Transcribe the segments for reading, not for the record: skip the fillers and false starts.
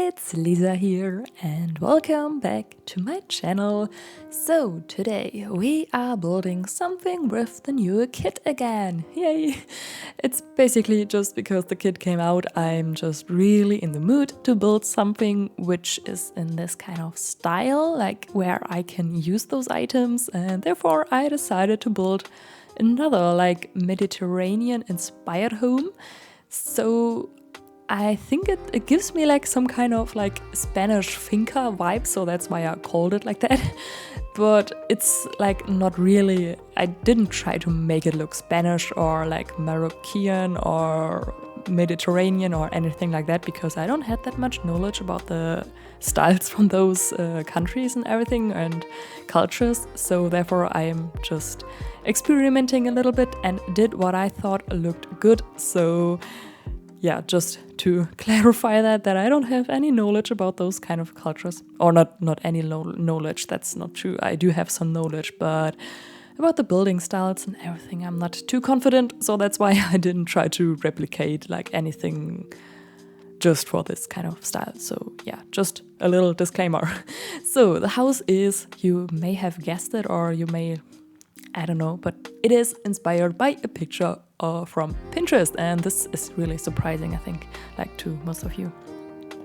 it's Lisa here and welcome back to my channel. So today we are building something with the new kit again. Yay! It's basically just because the kit came out, I'm just really in the mood to build something which is in this kind of style, like where I can use those items, and therefore I decided to build another like Mediterranean inspired home. So I think it gives me like some kind of like Spanish Finca vibe, so that's why I called it like that. But it's like not really, I didn't try to make it look Spanish or like Moroccan or Mediterranean or anything like that, because I don't have that much knowledge about the styles from those countries and everything and cultures. So therefore I am just experimenting a little bit and did what I thought looked good. So yeah, just to clarify that I don't have any knowledge about those kind of cultures. Or not any knowledge, that's not true. I do have some knowledge, but about the building styles and everything, I'm not too confident. So that's why I didn't try to replicate like anything just for this kind of style. So yeah, just a little disclaimer. So the house is, you may have guessed it or you may, I don't know, but it is inspired by a picture from Pinterest, and this is really surprising, I think, like to most of you.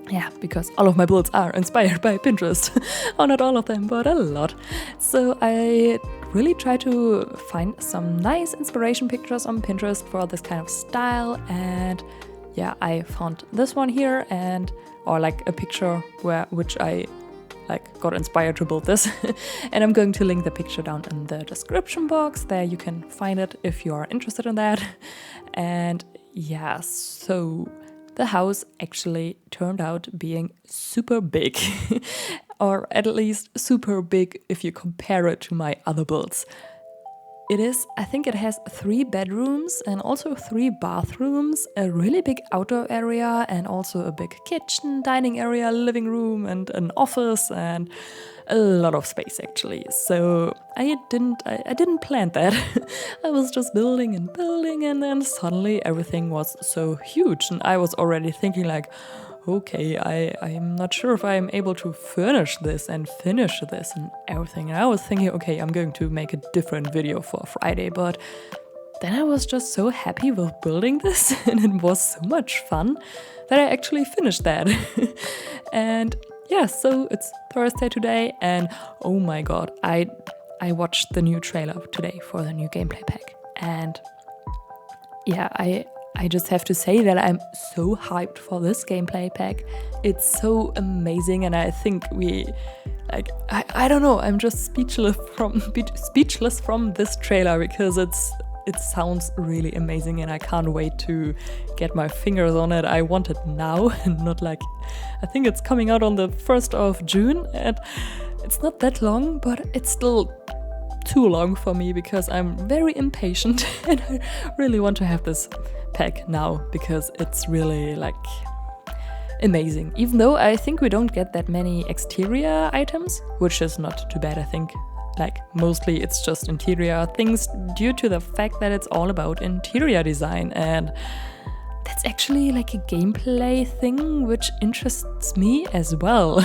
Yeah, because all of my builds are inspired by Pinterest. Or not all of them, but a lot. So I really try to find some nice inspiration pictures on Pinterest for this kind of style, and yeah, I found this one here, and or like a picture which I like got inspired to build this. And I'm going to link the picture down in the description box. There you can find it if you are interested in that. And yeah, so the house actually turned out being super big. Or at least super big if you compare it to my other builds. I think it has 3 bedrooms and also 3 bathrooms, a really big outdoor area, and also a big kitchen, dining area, living room, and an office, and a lot of space actually. So I didn't plan that. I was just building, and then suddenly everything was so huge, and I was already thinking like, okay, I'm not sure if I'm able to furnish this and finish this and everything. And I was thinking, okay, I'm going to make a different video for Friday, but then I was just so happy with building this and it was so much fun that I actually finished that. And yeah, so it's Thursday today, and oh my god, I watched the new trailer today for the new gameplay pack, and yeah, I just have to say that I'm so hyped for this gameplay pack. It's so amazing, and I think I don't know, I'm just speechless from this trailer, because it sounds really amazing and I can't wait to get my fingers on it. I want it now and not like, I think it's coming out on the 1st of June, and it's not that long, but it's still too long for me because I'm very impatient and I really want to have this pack now because it's really like amazing. Even though I think we don't get that many exterior items, which is not too bad, I think. Like mostly it's just interior things due to the fact that it's all about interior design, and that's actually like a gameplay thing which interests me as well.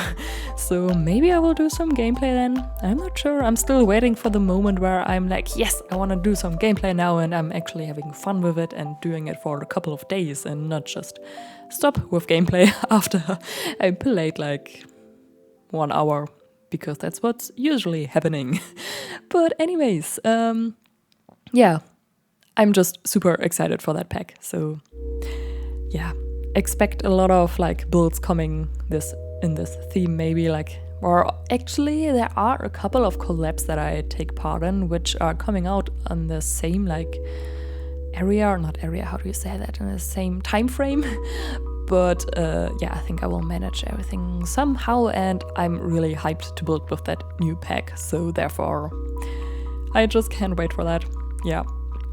So maybe I will do some gameplay then. I'm not sure. I'm still waiting for the moment where I'm like, yes, I want to do some gameplay now, and I'm actually having fun with it and doing it for a couple of days and not just stop with gameplay after I played like 1 hour, because that's what's usually happening. But anyways, yeah, I'm just super excited for that pack. So yeah, expect a lot of like builds coming in this theme, maybe like, or actually there are a couple of collabs that I take part in which are coming out on the same like how do you say that, in the same time frame. But yeah, I think I will manage everything somehow, and I'm really hyped to build with that new pack. So therefore, I just can't wait for that. Yeah.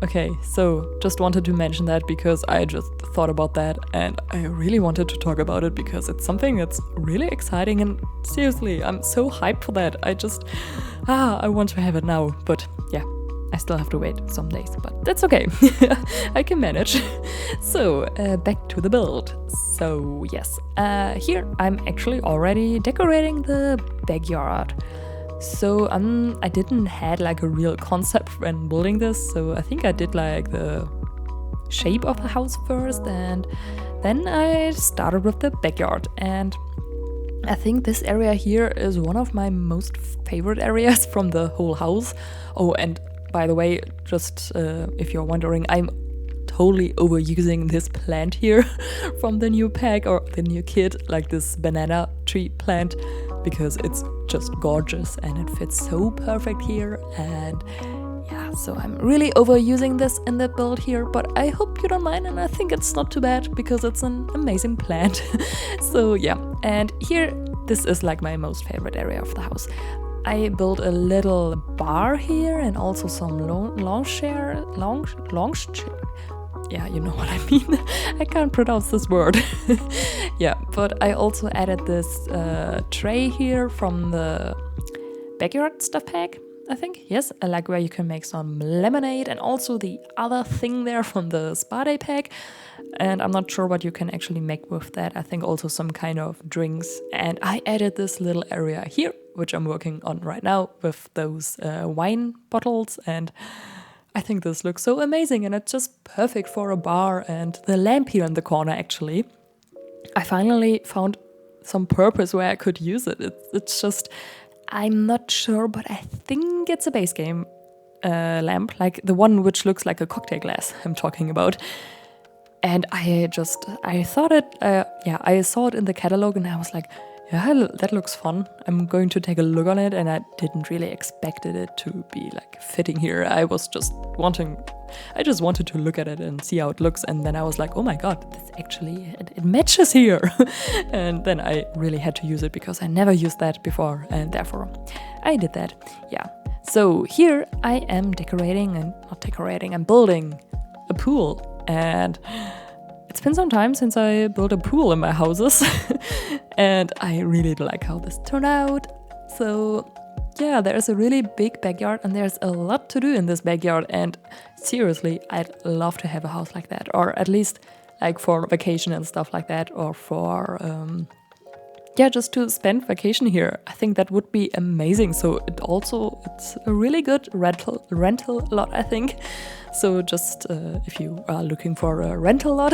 Okay, so just wanted to mention that because I just thought about that and I really wanted to talk about it because it's something that's really exciting, and seriously, I'm so hyped for that. I want to have it now, but yeah, I still have to wait some days, but that's okay. I can manage. So, back to the build. So, yes, here I'm actually already decorating the backyard. So, I didn't had like a real concept when building this, so I think I did like the shape of the house first, and then I started with the backyard. And I think this area here is one of my most favorite areas from the whole house. Oh, and by the way, just if you're wondering, I'm totally overusing this plant here from the new pack or the new kit, like this banana tree plant, because it's just gorgeous and it fits so perfect here. And yeah, so I'm really overusing this in the build here, but I hope you don't mind, and I think it's not too bad because it's an amazing plant. So yeah, and here, this is like my most favorite area of the house. I built a little bar here and also some lounge chair. Yeah, you know what I mean. I can't pronounce this word. Yeah, but I also added this tray here from the backyard stuff pack, I think. Yes, like where you can make some lemonade, and also the other thing there from the spa day pack. And I'm not sure what you can actually make with that. I think also some kind of drinks. And I added this little area here, which I'm working on right now with those wine bottles. And I think this looks so amazing, and it's just perfect for a bar. And the lamp here in the corner, actually, I finally found some purpose where I could use it. It's just, I'm not sure, but I think it's a base game lamp, like the one which looks like a cocktail glass I'm talking about. And I thought it, I saw it in the catalog and I was like, yeah, that looks fun. I'm going to take a look on it, and I didn't really expected it to be like fitting here. I just wanted to look at it and see how it looks, and then I was like, oh my god, this actually, it matches here. And then I really had to use it because I never used that before, and therefore I did that. Yeah. So here I am I'm building a pool, and it's been some time since I built a pool in my houses, and I really like how this turned out. So yeah, there's a really big backyard, and there's a lot to do in this backyard, and seriously, I'd love to have a house like that, or at least like for vacation and stuff like that, or for just to spend vacation here. I think that would be amazing. So it's a really good rental lot, I think. So just if you are looking for a rental lot,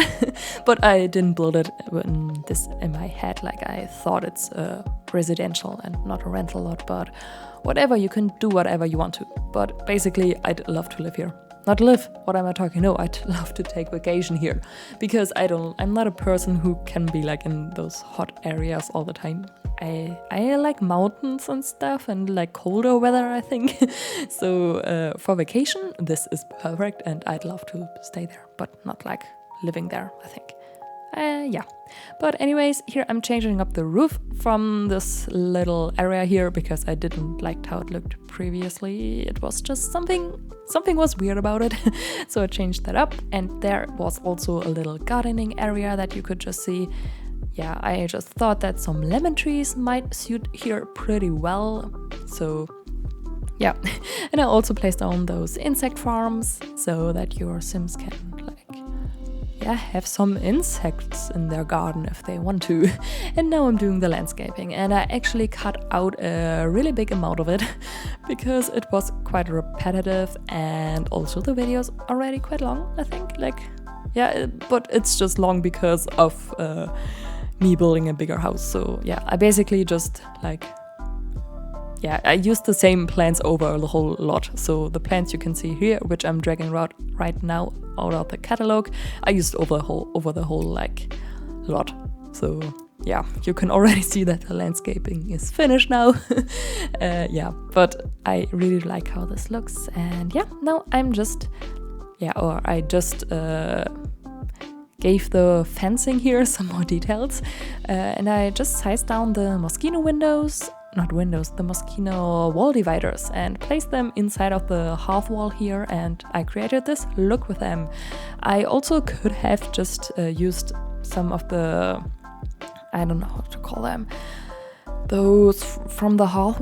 but I didn't build it in my head. Like I thought it's residential and not a rental lot, but whatever, you can do whatever you want to. But basically, I'd love to live here. Not live, what am I talking? No, I'd love to take vacation here, because I'm not a person who can be like in those hot areas all the time. I like mountains and stuff, and like colder weather, I think. So for vacation, this is perfect, and I'd love to stay there, but not like living there, I think. Yeah. But anyways, here I'm changing up the roof from this little area here because I didn't like how it looked previously. It was just something was weird about it. So I changed that up, and there was also a little gardening area that you could just see. Yeah, I just thought that some lemon trees might suit here pretty well. So yeah, and I also placed down those insect farms so that your Sims can have some insects in their garden if they want to. And now I'm doing the landscaping, and I actually cut out a really big amount of it because it was quite repetitive, and also the video's already quite long, I think. But it's just long because of me building a bigger house. So yeah, I basically just I used the same plants over the whole lot. So the plants you can see here, which I'm dragging right now out of the catalog, I used over the whole lot. So yeah, you can already see that the landscaping is finished now. But I really like how this looks. And yeah, now I just gave the fencing here some more details, and I just sized down the mosquito the mosquito wall dividers, and placed them inside of the half wall here, and I created this look with them. I also could have just used some of the, I don't know how to call them, those from the half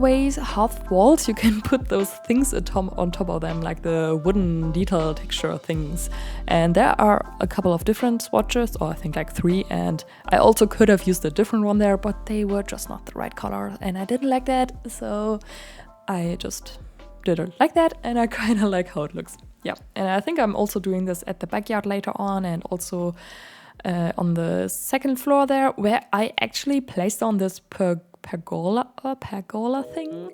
walls, you can put those things on top of them, like the wooden detail texture things. And there are a couple of different swatches, or I think like 3, and I also could have used a different one there, but they were just not the right color, and I didn't like that, so I just didn't like that, and I kind of like how it looks. Yeah, and I think I'm also doing this at the backyard later on, and also on the second floor there, where I actually placed on this pergola thing.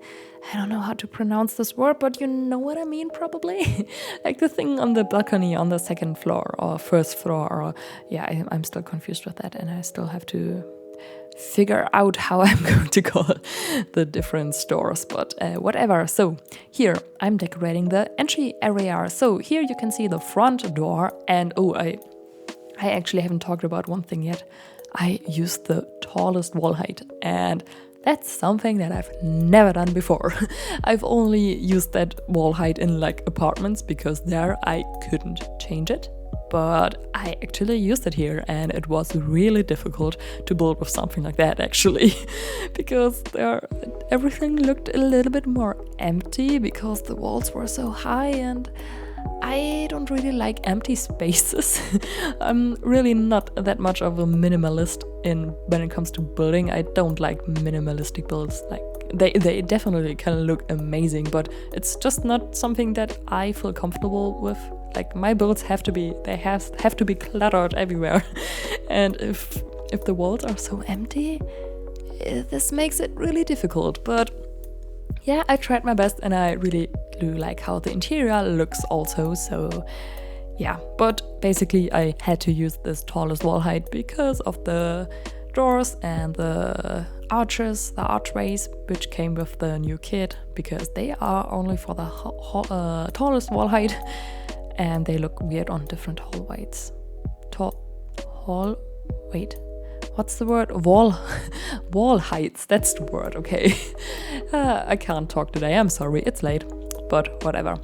I don't know how to pronounce this word, but you know what I mean probably. Like the thing on the balcony on the second floor or first floor, or yeah, I'm still confused with that, and I still have to figure out how I'm going to call the different stores, but whatever. So here I'm decorating the entry area. So here you can see the front door, and I actually haven't talked about one thing yet. I used the tallest wall height, and that's something that I've never done before. I've only used that wall height in like apartments, because there I couldn't change it. But I actually used it here, and it was really difficult to build with something like that actually, because everything looked a little bit more empty because the walls were so high, and I don't really like empty spaces. I'm really not that much of a minimalist when it comes to building. I don't like minimalistic builds. Like they definitely can look amazing, but it's just not something that I feel comfortable with. Like my builds have to be cluttered everywhere. And if the walls are so empty, this makes it really difficult. But yeah, I tried my best, and I really do like how the interior looks also, so yeah. But basically I had to use this tallest wall height because of the doors and the archways, which came with the new kit, because they are only for the tallest wall height, and they look weird on different hallways. What's the word? Wall heights, that's the word, okay. I can't talk today, I'm sorry, it's late, but whatever.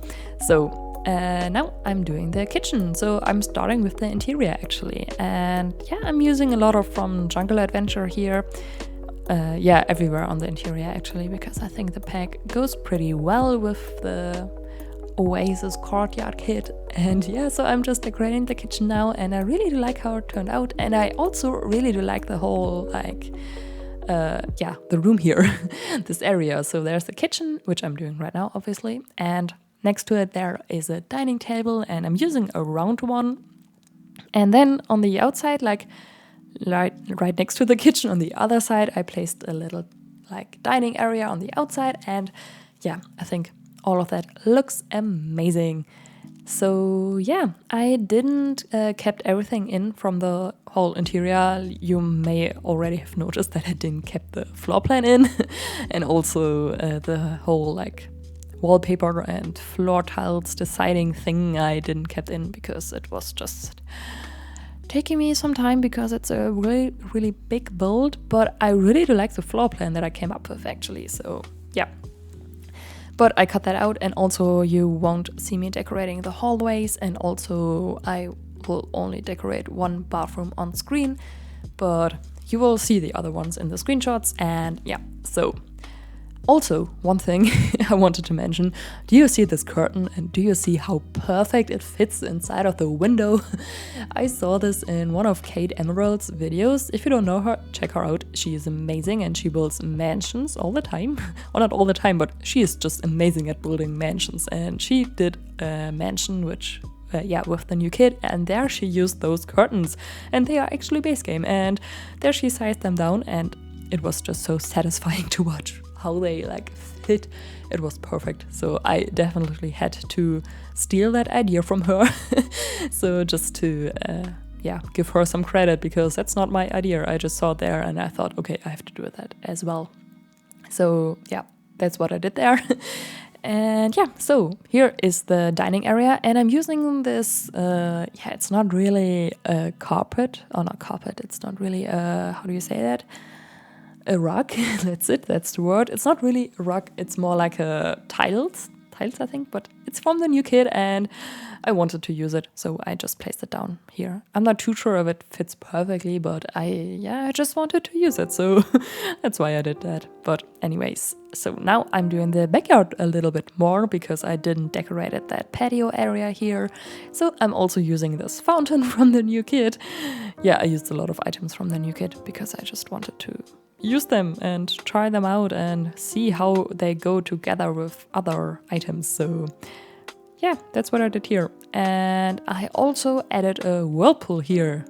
So now I'm doing the kitchen, so I'm starting with the interior actually. And yeah, I'm using a lot of from Jungle Adventure here. Yeah, everywhere on the interior actually, because I think the pack goes pretty well with the Oasis courtyard kit. And yeah, so I'm just decorating the kitchen now, and I really do like how it turned out. And I also really do like the whole the room here, this area. So there's the kitchen, which I'm doing right now obviously, and next to it there is a dining table, and I'm using a round one. And then on the outside, like right next to the kitchen on the other side, I placed a little like dining area on the outside. And yeah, I think all of that looks amazing. So yeah, I didn't kept everything in from the whole interior. You may already have noticed that I didn't keep the floor plan in and also the whole like wallpaper and floor tiles deciding thing I didn't kept in, because it was just taking me some time, because it's a really, really big build. But I really do like the floor plan that I came up with actually, so yeah. But I cut that out, and also you won't see me decorating the hallways, and also I will only decorate one bathroom on screen, but you will see the other ones in the screenshots. And yeah, so also one thing I wanted to mention, do you see this curtain, and do you see how perfect it fits inside of the window? I saw this in one of Kate Emerald's videos. If you don't know her, check her out. She is amazing, and she builds mansions all the time. Well, not all the time, but she is just amazing at building mansions. And she did a mansion which with the new kit, and there she used those curtains, and they are actually base game, and there she sized them down, and it was just so satisfying to watch how they like fit. It was perfect. So I definitely had to steal that idea from her. So just to give her some credit, because that's not my idea. I just saw it there and I thought, okay, I have to do that as well. So yeah, that's what I did there. And yeah, so here is the dining area, and I'm using this, it's not really a carpet, or not carpet, it's not really a, how do you say that? A rug, that's it, that's the word. It's not really a rug, it's more like a tiles tiles, I think, but it's from the new kit and I wanted to use it, so I just placed it down here. I'm not too sure if it fits perfectly, but I just wanted to use it, so that's why I did that. But anyways, so now I'm doing the backyard a little bit more because I didn't decorate that patio area here. So I'm also using this fountain from the new kit. Yeah, I used a lot of items from the new kit because I just wanted to use them and try them out and see how they go together with other items. So yeah, that's what I did here. And I also added a whirlpool here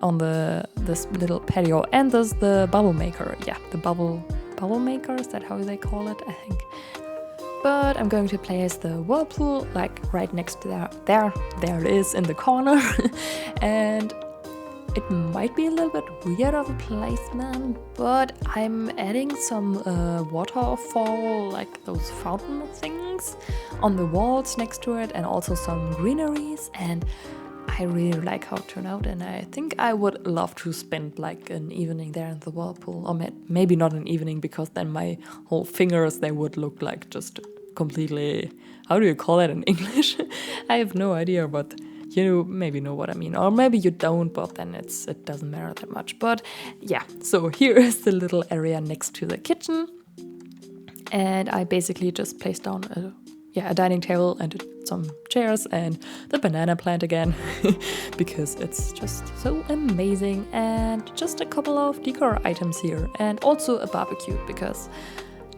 on this little patio, and there's the bubble maker. Yeah, the bubble maker, is that how they call it, I think. But I'm going to place the whirlpool like right next to there it is in the corner. And it might be a little bit weird of a placement, but I'm adding some waterfall, like those fountain things, on the walls next to it, and also some greeneries. And I really like how it turned out, and I think I would love to spend like an evening there in the whirlpool, or maybe not an evening, because then my whole fingers, they would look like just completely, how do you call it in English? I have no idea, but you maybe know what I mean, or maybe you don't, but then it doesn't matter that much. But yeah, so here is the little area next to the kitchen, and I basically just placed down a dining table and some chairs and the banana plant again because it's just so amazing, and just a couple of decor items here, and also a barbecue because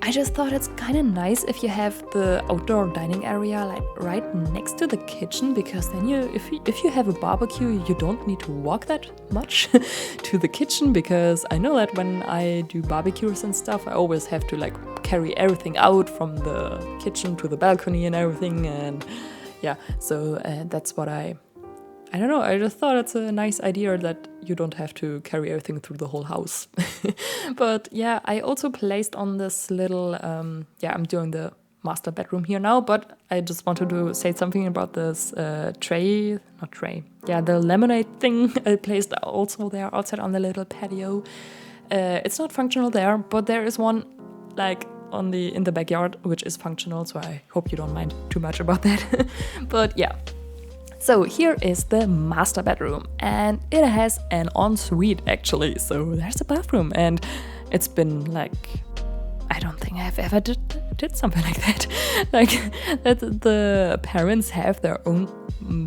I just thought it's kind of nice if you have the outdoor dining area like right next to the kitchen, because then if you have a barbecue, you don't need to walk that much to the kitchen, because I know that when I do barbecues and stuff, I always have to like carry everything out from the kitchen to the balcony and everything. And yeah, so that's what I don't know, I just thought it's a nice idea that you don't have to carry everything through the whole house. But yeah, I also placed on this little, I'm doing the master bedroom here now, but I just wanted to say something about this the lemonade thing I placed also there outside on the little patio. It's not functional there, but there is one like in the backyard, which is functional, so I hope you don't mind too much about that. But yeah. So here is the master bedroom, and it has an ensuite actually, so there's a bathroom, and it's been like, I don't think I've ever did something like that. Like that the parents have their own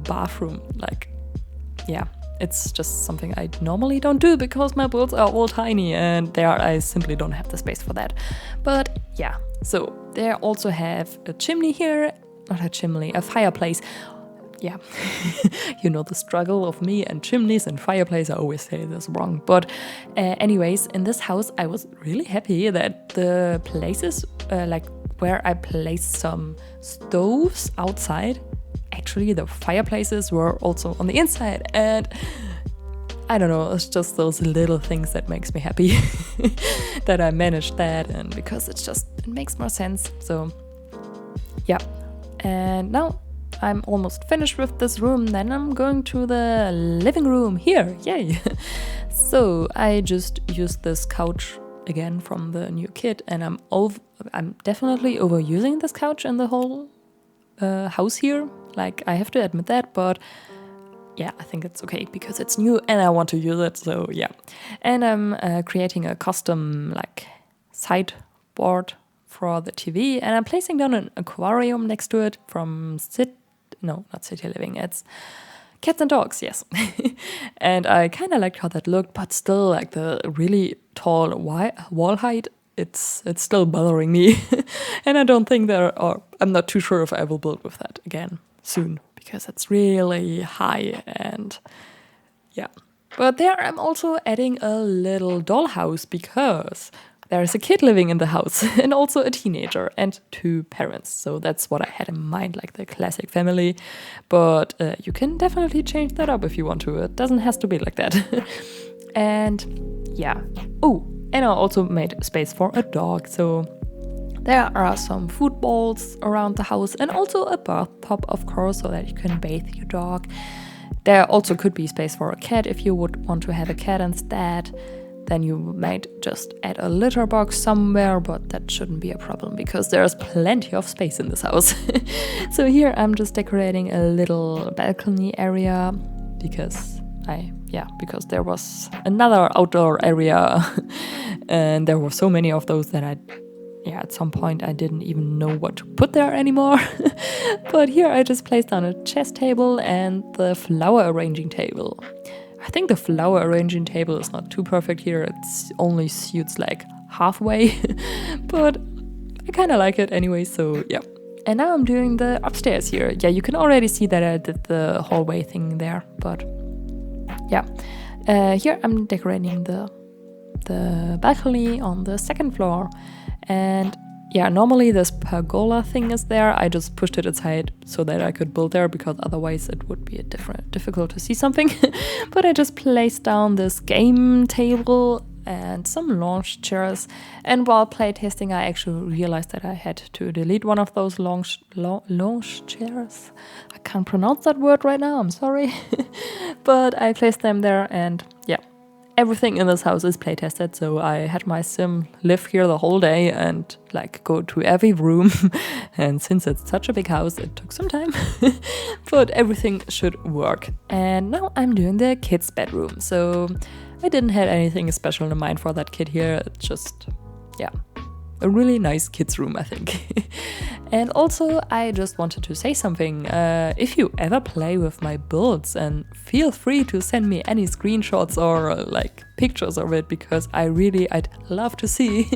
bathroom. Like, yeah, it's just something I normally don't do because my builds are all tiny, and I simply don't have the space for that. But yeah, so they also have a chimney here, not a chimney, a fireplace. Yeah, you know the struggle of me and chimneys and fireplace. I always say this wrong. But anyways, in this house, I was really happy that the places like where I placed some stoves outside, actually the fireplaces were also on the inside. And I don't know, it's just those little things that makes me happy that I managed that, and because it makes more sense. So yeah, and now I'm almost finished with this room, then I'm going to the living room here, yay! So I just used this couch again from the new kit, and I'm definitely overusing this couch in the whole house here, like I have to admit that, but yeah, I think it's okay because it's new and I want to use it, so yeah. And I'm creating a custom like sideboard for the TV, and I'm placing down an aquarium next to it from not City Living, it's Cats and Dogs, yes. And I kind of liked how that looked, but still like the really tall wall height, it's still bothering me. And I don't think I'm not too sure if I will build with that again soon, because it's really high, and yeah. But there I'm also adding a little dollhouse because there is a kid living in the house, and also a teenager and 2 parents. So that's what I had in mind, like the classic family. But you can definitely change that up if you want to. It doesn't have to be like that. And yeah. Oh, and I also made space for a dog. So there are some food bowls around the house, and also a bathtub, of course, so that you can bathe your dog. There also could be space for a cat if you would want to have a cat instead. then you might just add a litter box somewhere, but that shouldn't be a problem because there's plenty of space in this house. So here I'm just decorating a little balcony area because because there was another outdoor area and there were so many of those that at some point I didn't even know what to put there anymore. But here I just placed down a chess table and the flower arranging table. I think the flower arranging table is not too perfect here. It only suits like halfway, but I kind of like it anyway, so yeah. And now I'm doing the upstairs here. Yeah, you can already see that I did the hallway thing there, but yeah. Here I'm decorating the balcony on the second floor. And yeah, normally this pergola thing is there. I just pushed it aside so that I could build there because otherwise it would be difficult to see something. But I just placed down this game table and some lounge chairs. And while playtesting, I actually realized that I had to delete one of those lounge chairs. I can't pronounce that word right now, I'm sorry. But I placed them there and yeah. Everything in this house is playtested, so I had my sim live here the whole day and like go to every room. And since it's such a big house, it took some time, but everything should work. And now I'm doing the kids' bedroom. So I didn't have anything special in mind for that kid here. It's just, yeah, a really nice kids' room, I think. And also, I just wanted to say something. If you ever play with my builds, and feel free to send me any screenshots or like pictures of it, because I'd love to see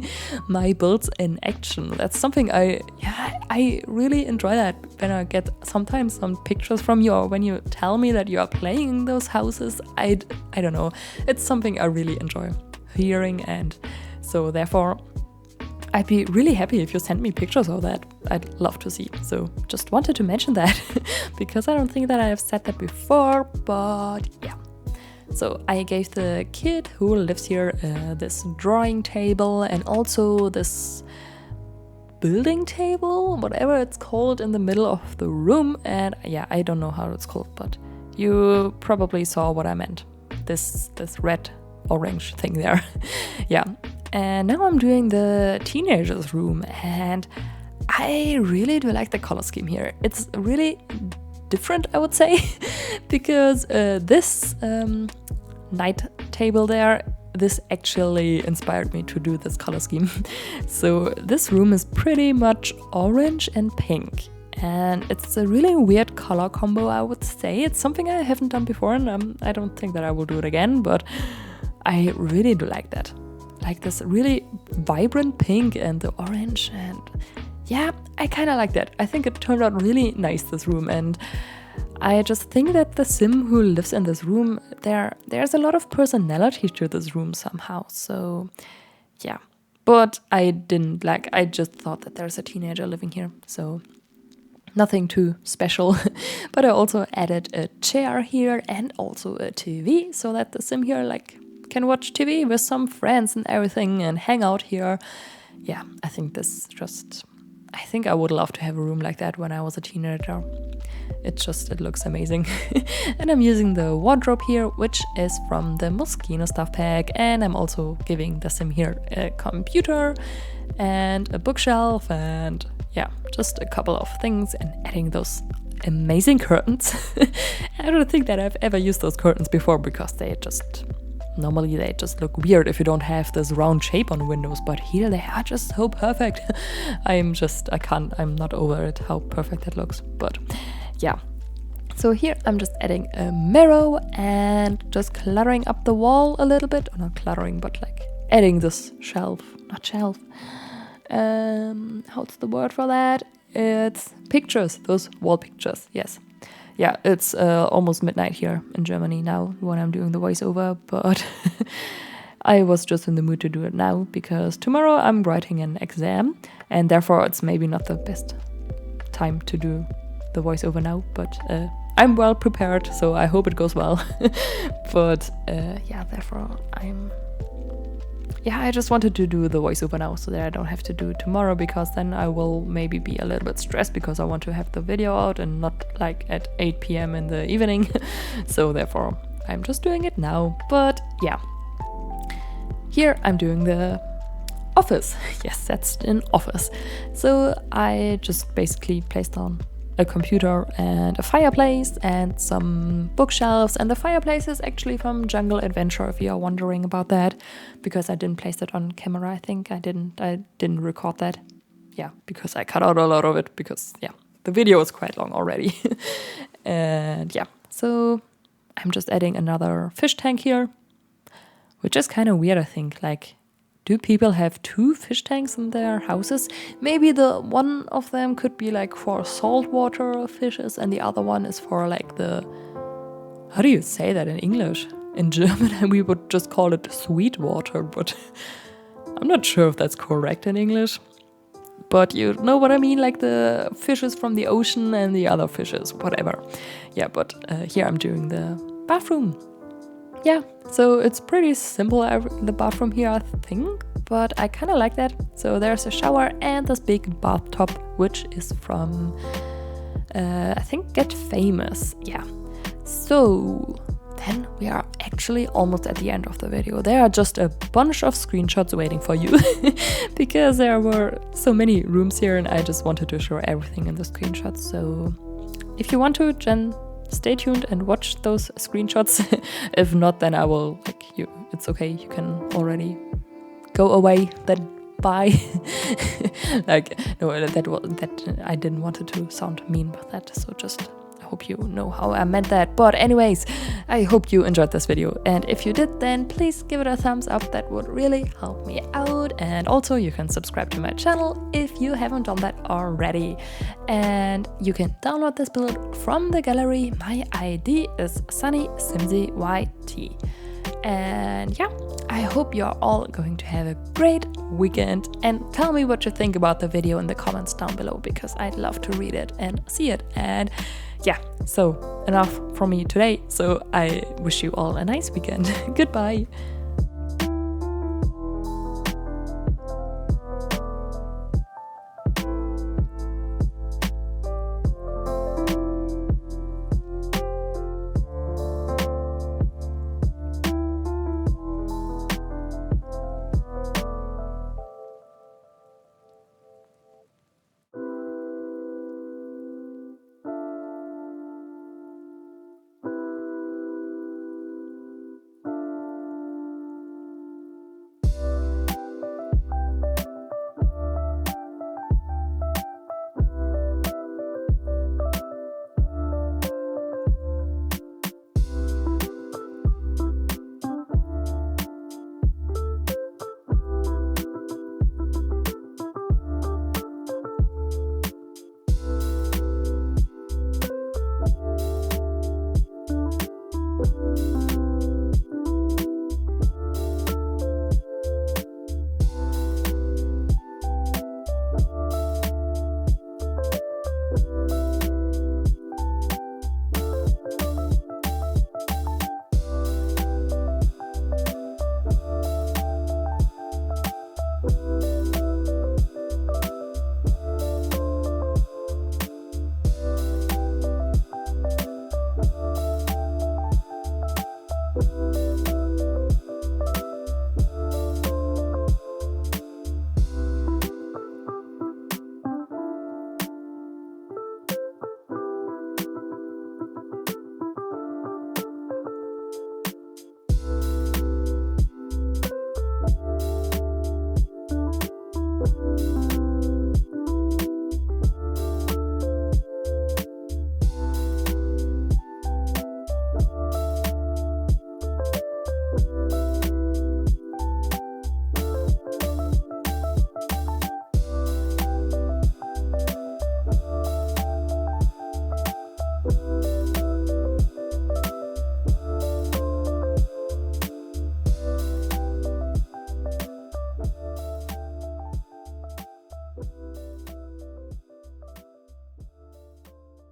my builds in action. That's something I really enjoy that when I get sometimes some pictures from you, or when you tell me that you are playing in those houses. I don't know. It's something I really enjoy hearing, and so therefore I'd be really happy if you sent me pictures of that. I'd love to see. So just wanted to mention that because I don't think that I have said that before, but yeah. So I gave the kid who lives here this drawing table and also this building table, whatever it's called, in the middle of the room. And yeah, I don't know how it's called, but you probably saw what I meant. This red orange thing there. Yeah. And now I'm doing the teenagers' room, and I really do like the color scheme here. It's really different, I would say, because this night table there, this actually inspired me to do this color scheme. So this room is pretty much orange and pink, and it's a really weird color combo, I would say. It's something I haven't done before, and I don't think that I will do it again, but I really do like that. Like this really vibrant pink and the orange, and yeah, I kind of like that. I think it turned out really nice, this room, and I just think that the sim who lives in this room, there's a lot of personality to this room somehow, so yeah. But I just thought that there's a teenager living here, so nothing too special. But I also added a chair here and also a TV so that the sim here can watch TV with some friends and everything and hang out here. Yeah, I think I would love to have a room like that when I was a teenager. It looks amazing. And I'm using the wardrobe here, which is from the Moschino stuff pack. And I'm also giving the sim here a computer and a bookshelf and yeah, just a couple of things, and adding those amazing curtains. I don't think that I've ever used those curtains before because normally they just look weird if you don't have this round shape on windows, but here they are just so perfect. I'm not over it how perfect that looks, but yeah. So here I'm just adding a mirror and just cluttering up the wall a little bit, or not cluttering, but like adding this how's the word for that? It's pictures, those wall pictures, yes. Yeah, it's almost midnight here in Germany now when I'm doing the voiceover, but I was just in the mood to do it now because tomorrow I'm writing an exam, and therefore it's maybe not the best time to do the voiceover now, but I'm well prepared, so I hope it goes well. But yeah, therefore I just wanted to do the voiceover now so that I don't have to do it tomorrow, because then I will maybe be a little bit stressed because I want to have the video out and not like at 8 p.m. in the evening. So therefore I'm just doing it now. But yeah, here I'm doing the office. Yes, that's an office. So I just basically placed on a computer and a fireplace and some bookshelves, and the fireplace is actually from Jungle Adventure, if you are wondering about that, because I didn't place it on camera. I think I didn't record that. Yeah, because I cut out a lot of it because yeah, the video was quite long already. And yeah, so I'm just adding another fish tank here, which is kind of weird, I think. Like, do people have 2 fish tanks in their houses? Maybe the one of them could be like for saltwater fishes and the other one is for like the... How do you say that in English? In German we would just call it sweet water, but I'm not sure if that's correct in English. But you know what I mean, like the fishes from the ocean and the other fishes, whatever. Yeah, but here I'm doing the bathroom. Yeah, so it's pretty simple, the bathroom here, I think, but I kind of like that. So there's a shower and this big bathtub, which is from, I think, Get Famous. Yeah, so then we are actually almost at the end of the video. There are just a bunch of screenshots waiting for you because there were so many rooms here and I just wanted to show everything in the screenshots. So if you want to, Jen, stay tuned and watch those screenshots. If not, then I will, like, it's okay, you can already go away, then bye. Like, no, that I didn't want it to sound mean with that, so just I hope you know how I meant that. But anyways, I hope you enjoyed this video, and if you did, then please give it a thumbs up. That would really help me out. And also you can subscribe to my channel if you haven't done that already, and you can download this build from the gallery. My ID is sunnysimsieyt. And yeah, I hope you're all going to have a great weekend, and tell me what you think about the video in the comments down below, because I'd love to read it and see it. And yeah, so enough from me today. So I wish you all a nice weekend. Goodbye.